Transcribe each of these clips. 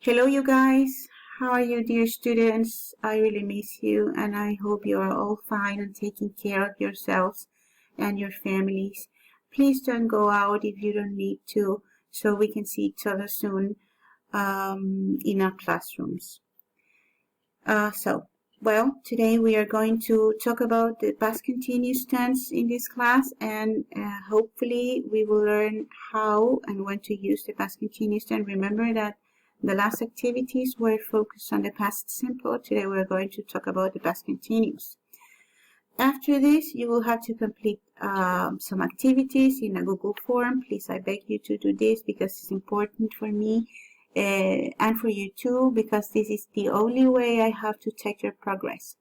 Hello, you guys. How are you, dear students? I really miss you, and I hope you are all fine and taking care of yourselves and your families. Please don't go out if you don't need to, so we can see each other soon in our classrooms. Today we are going to talk about the past continuous tense in this class, and hopefully we will learn how and when to use the past continuous tense. Remember that the last activities were focused on the past simple. Today we're going to talk about the past continuous. After this, you will have to complete some activities in a Google form. Please, I beg you to do this because it's important for me and for you too, because this is the only way I have to check your progress.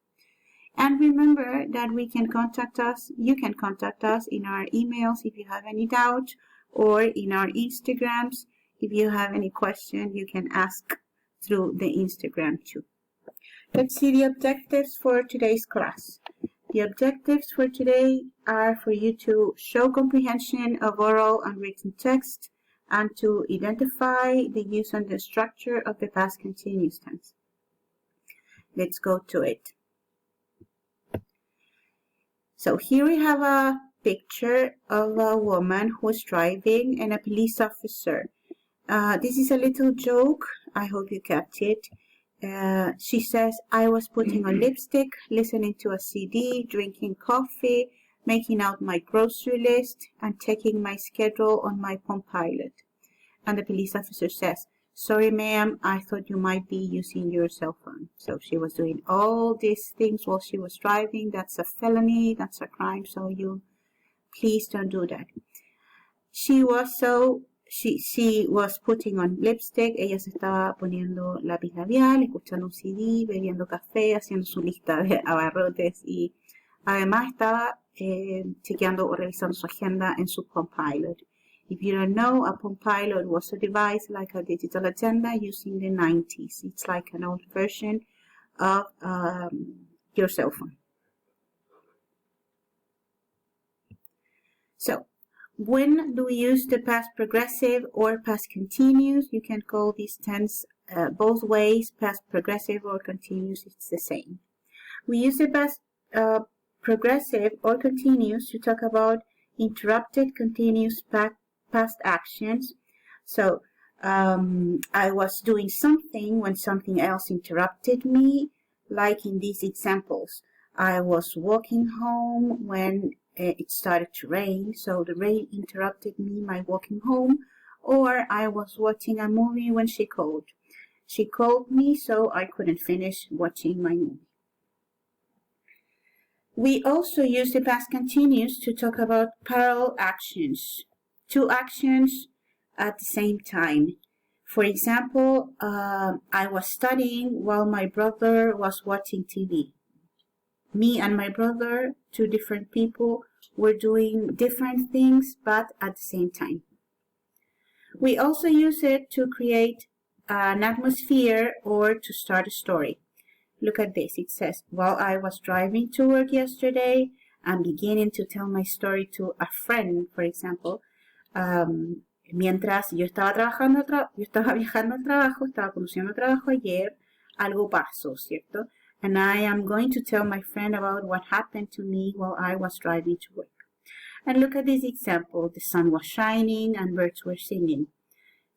And remember that you can contact us in our emails if you have any doubt, or in our Instagrams. If you have any question, you can ask through the Instagram too. Let's see the objectives for today's class. The objectives for today are for you to show comprehension of oral and written text and to identify the use and the structure of the past continuous tense. Let's go to it. So here we have a picture of a woman who is driving and a police officer. This is a little joke. I hope you kept it. She says, I was putting on lipstick, listening to a CD, drinking coffee, making out my grocery list, and checking my schedule on my Palm Pilot. And the police officer says, sorry, ma'am, I thought you might be using your cell phone. So she was doing all these things while she was driving. That's a felony, that's a crime, so you please don't do that. She was putting on lipstick. Ella se estaba poniendo lápiz labial, escuchando un CD, bebiendo café, haciendo su lista de abarrotes y además estaba chequeando o revisando su agenda en su Palm Pilot. If you don't know, a Palm Pilot was a device like a digital agenda used in the 90s. It's like an old version of your cell phone. So, when do we use the past progressive or past continuous? You can call these tense both ways, past progressive or continuous, it's the same. We use the past progressive or continuous to talk about interrupted continuous past actions. So, I was doing something when something else interrupted me, like in these examples. I was walking home when it started to rain, so the rain interrupted my walking home, or I was watching a movie when she called. She called me, so I couldn't finish watching my movie. We also use the past continuous to talk about parallel actions, two actions at the same time. For example, I was studying while my brother was watching TV. Me and my brother, two different people, were doing different things, but at the same time. We also use it to create an atmosphere or to start a story. Look at this. It says, while I was driving to work yesterday, I'm beginning to tell my story to a friend, for example. Mientras yo estaba viajando al trabajo, estaba conduciendo al trabajo ayer, algo pasó, ¿cierto? And I am going to tell my friend about what happened to me while I was driving to work. And look at this example. The sun was shining and birds were singing.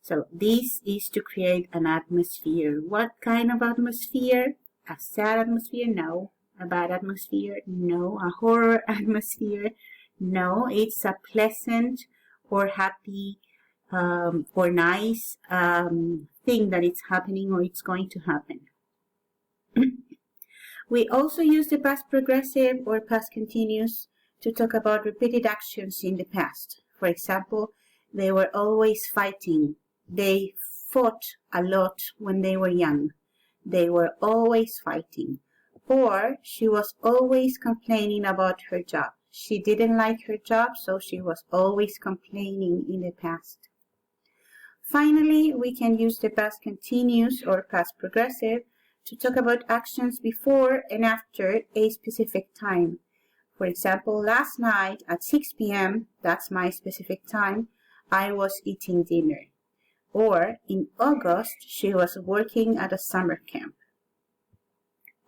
So this is to create an atmosphere. What kind of atmosphere? A sad atmosphere? No. A bad atmosphere? No. A horror atmosphere? No. It's a pleasant or happy or nice thing that it's happening or it's going to happen. We also use the past progressive or past continuous to talk about repeated actions in the past. For example, they were always fighting. They fought a lot when they were young. They were always fighting. Or she was always complaining about her job. She didn't like her job, so she was always complaining in the past. Finally, we can use the past continuous or past progressive to talk about actions before and after a specific time. For example, last night at 6 p.m., that's my specific time, I was eating dinner. Or in August, she was working at a summer camp.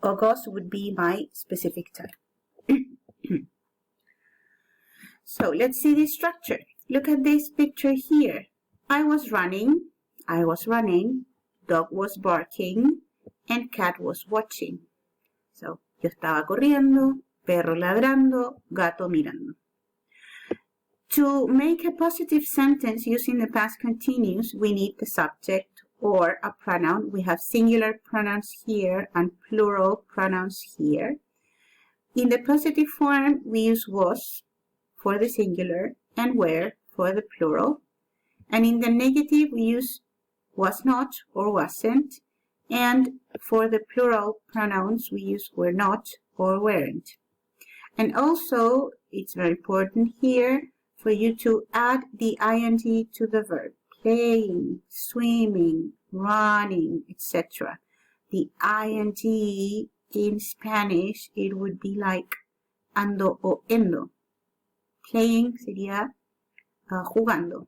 August would be my specific time. So let's see the structure. Look at this picture here. I was running, dog was barking, and cat was watching. So, yo estaba corriendo, perro ladrando, gato mirando. To make a positive sentence using the past continuous, we need the subject or a pronoun. We have singular pronouns here and plural pronouns here. In the positive form, we use was for the singular and were for the plural. And in the negative, we use was not or wasn't. And for the plural pronouns, we use were not or weren't. And also, it's very important here for you to add the ing to the verb. Playing, swimming, running, etc. The ing in Spanish, it would be like ando o endo. Playing sería jugando.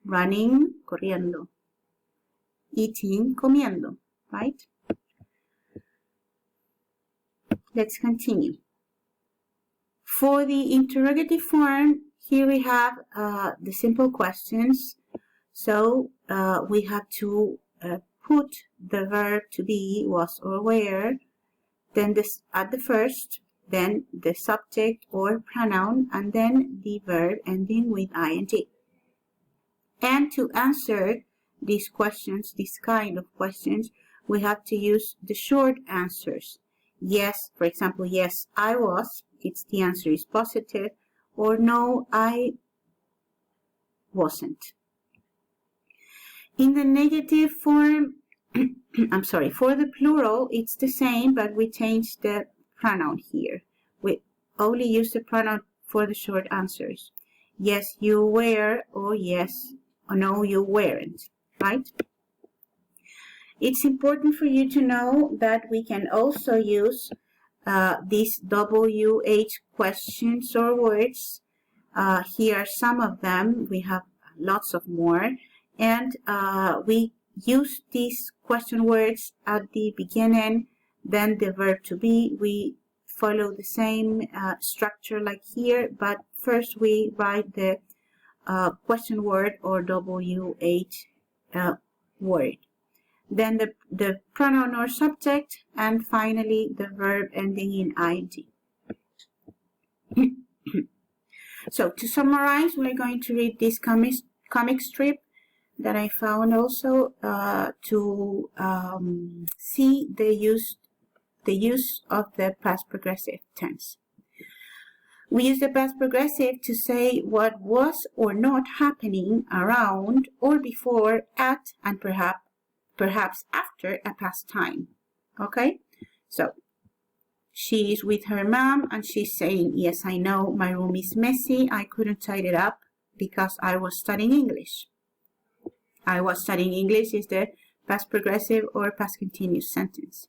Running, corriendo. Eating, comiendo. Right? Let's continue. For the interrogative form, here we have the simple questions. So we have to put the verb to be, was or were, then this at the first, then the subject or pronoun, and then the verb ending with ing. And to answer these questions, this kind of questions, we have to use the short answers. Yes, for example, yes, I was, the answer is positive, or no, I wasn't. In the negative form, for the plural, it's the same, but we change the pronoun here. We only use the pronoun for the short answers. Yes, you were, or yes, or no, you weren't, right? It's important for you to know that we can also use these WH questions or words. Here are some of them. We have lots of more. And we use these question words at the beginning, then the verb to be. We follow the same structure like here, but first we write the question word or WH word. Then the pronoun or subject, and finally the verb ending in ing. So to summarize, we're going to read this comic strip that I found also to see the use of the past progressive tense. We use the past progressive to say what was or not happening around or before, at, and perhaps after a past time. Okay? So, she is with her mom and she's saying, yes, I know my room is messy. I couldn't tidy it up because I was studying English. I was studying English is the past progressive or past continuous sentence.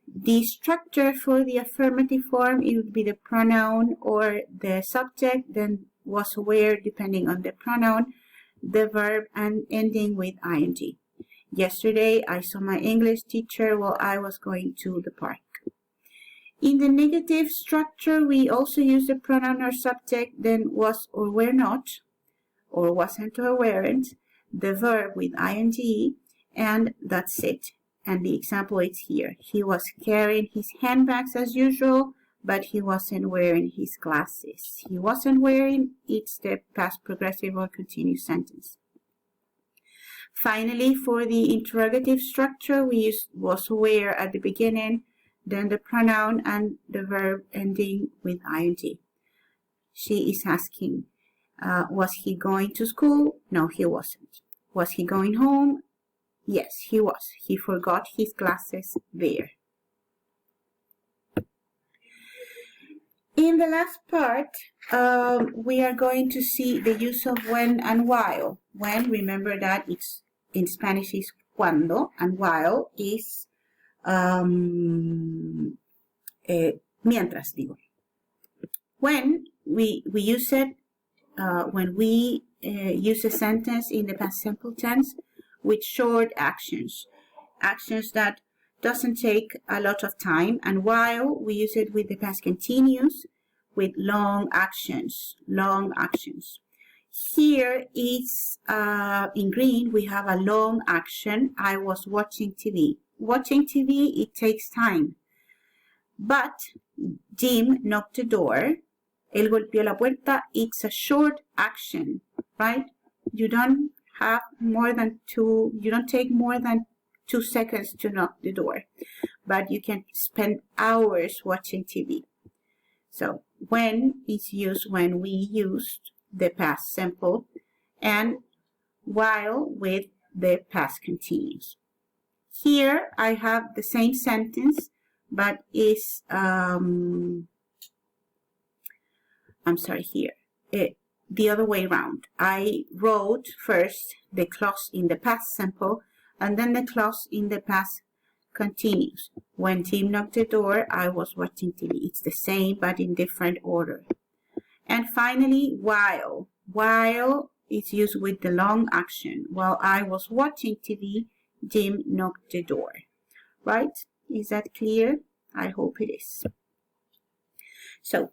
The structure for the affirmative form, it would be the pronoun or the subject, then was aware depending on the pronoun, the verb, and ending with ing. Yesterday, I saw my English teacher while I was going to the park. In the negative structure, we also use the pronoun or subject, then was or were not, or wasn't or weren't, the verb with ing, and that's it. And the example is here. He was carrying his handbags as usual, but he wasn't wearing his glasses. He wasn't wearing, it's the past progressive or continuous sentence. Finally, for the interrogative structure, we use was aware at the beginning, then the pronoun and the verb ending with ing. She is asking, was he going to school? No, he wasn't. Was he going home? Yes, he was. He forgot his glasses there. In the last part, we are going to see the use of when and while. When, remember that it's in Spanish is cuando, and while is mientras, digo. When we use it, when we use a sentence in the past simple tense, with short actions, actions that doesn't take a lot of time, and while we use it with the past continuous with long actions, Here is, in green, we have a long action. I was watching TV. Watching TV, it takes time. But Jim knocked the door. Él golpeó la puerta. It's a short action, right? You don't take more than 2 seconds to knock the door. But you can spend hours watching TV. So when is used when we used the past simple, and while with the past continuous. Here I have the same sentence, but is the other way around. I wrote first the clause in the past simple and then the clause in the past continuous. When Tim knocked the door, I was watching TV. It's the same but in different order. And finally, while. While is used with the long action. While I was watching TV, Jim knocked the door. Right? Is that clear? I hope it is. So,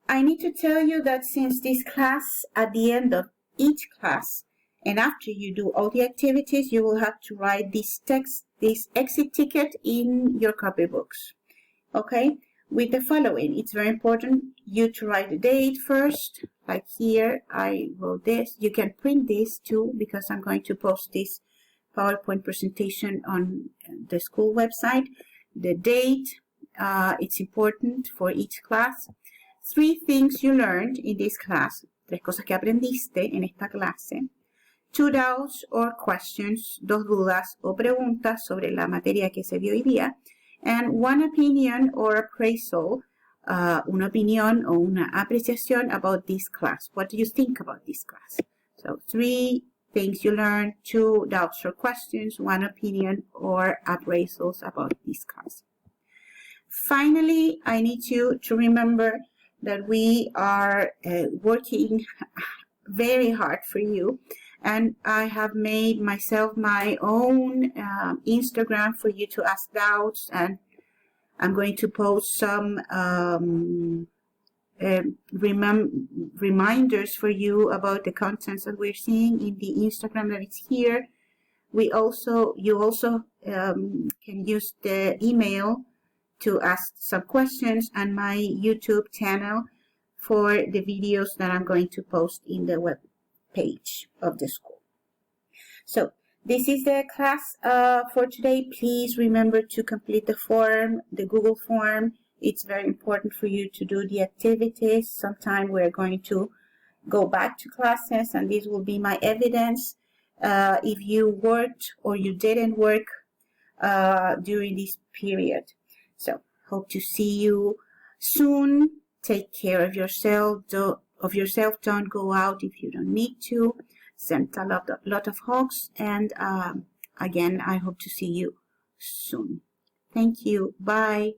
I need to tell you that since this class, at the end of each class, and after you do all the activities, you will have to write this text, this exit ticket in your copybooks. Okay? With the following, it's very important you to write the date first. Like here, I wrote this. You can print this too, because I'm going to post this PowerPoint presentation on the school website. The date, it's important for each class. 3 things you learned in this class. 3 cosas que aprendiste en esta clase. 2 doubts or questions, 2 dudas o preguntas sobre la materia que se vio hoy día. And 1 opinion or appraisal, una opinión o una apreciación about this class. What do you think about this class? So 3 things you learned, 2 doubts or questions, 1 opinion or appraisals about this class. Finally, I need you to remember that we are working very hard for you. And I have made myself my own Instagram for you to ask doubts, and I'm going to post some reminders for you about the contents that we're seeing in the Instagram that is here. You also can use the email to ask some questions, and my YouTube channel for the videos that I'm going to post in the web page of the school. So this is the class for today. Please remember to complete the form, the Google form. It's very important for you to do the activities. Sometime we're going to go back to classes, and this will be my evidence if you worked or you didn't work during this period. So hope to see you soon. Take care of yourself. Don't go out if you don't need to. Send a lot of hugs, and again, I hope to see you soon. Thank you. Bye.